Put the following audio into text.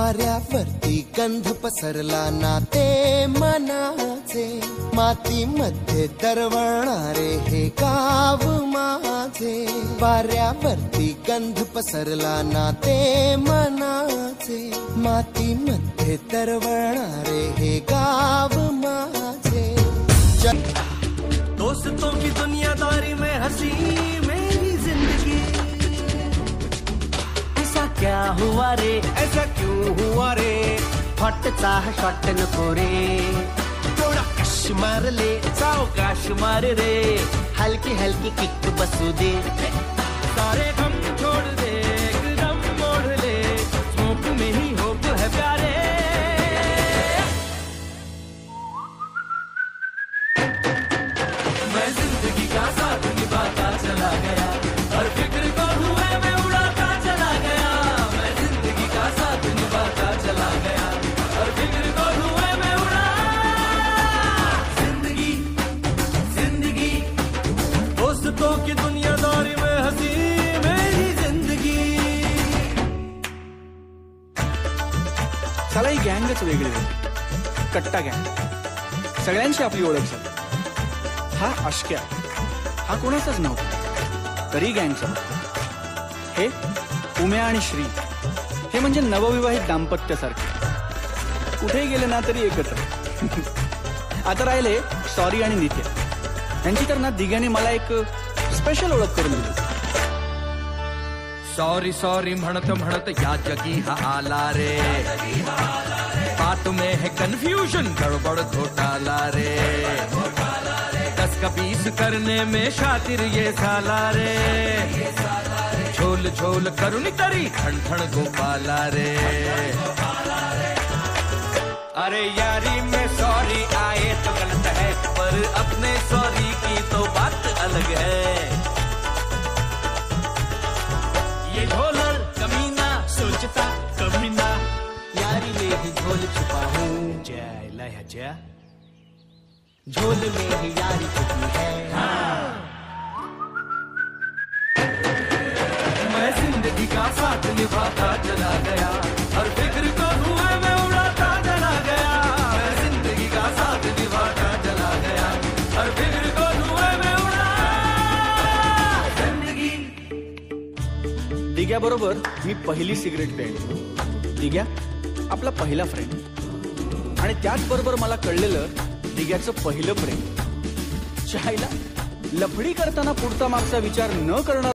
वाऱ्यावरती गंध पसरला ना ते मनाचे, मातीमध्ये दरवळणारे हे गाव माझे. वाऱ्यावरती गंध पसरला ना ते मनाचे, मातीमध्ये दरवळणारे हे गाव माझे. दोस्तों की दुनियादारी में हंसी मेरी जिंदगी. ऐसा क्या हुआ रे, ऐसा क्यों हुआ रे, हॉटचा शॉट नको रे, थोड़ा कश मार ले, सावकाश मार रे, हल्की हल्की किक बसू दे, सारे गम छोड़ दे, एकदम मोड़ ले, स्मोक में ही होप है प्यारे. मैं जिंदगी का साथ निभाता चला गया, हर फिक्र को हुए मैं उड़ाता चला गया. मैं जिंदगी का साथ निभाता चला गया, हर फिक्र को हुए मैं उड़ा. जिंदगी जिंदगी दोस्तों की दुनियादारी में हंसी मेरी जिंदगी. चला ही गँगच वेगळी होती, कट्टा गँग. सगळ्यांची आपली ओळख झाली. हा अश्क्या, हा कोणाचाच नव्हता, तरी गँगचा. हे उम्या आणि श्री, हे म्हणजे नवविवाहित दाम्पत्यासारखे, कुठेही गेले ना तरी एकत्र. आता राहिले सॉरी आणि नित्या. यांची तर ना दिघ्याने मला एक स्पेशल ओळख करून दिली. सॉरी सॉरी म्हणत म्हणत या जगी हा आला रे, बात में है कंफ्यूजन, गड़बड़ घोटाला रे, 10 का 20 करने में शातिर ये साला रे, झोल झोल करुणी तरी ठण ठण गोपाला रे. अरे यारी में सॉरी आए तो गलत है, पर अपने सॉरी की तो बात अलग है. ये झोलर कमीना सोचता कभी ना, यारी में ही झोल छुपा हूँ, जय लय जय, झोल में ही यारी छुपी है. मैं जिंदगी का साथ निभाता चला गया, हर फिक्र को हुए मैं उड़ाता चला गया. मैं जिंदगी का साथ निभाता चला गया, हर फिक्र को हुए मैं उड़ा. जिंदगी. दिघ्या बरोबर मी पहिली सिगरेट प्यायली. दिघ्या आपला पहिला फ्रेंड, आणि त्याचबरोबर मला कळलेलं दिघ्याचं पहिलं प्रेम. चायला लफडी करताना पुढचा मागचा विचार न करणार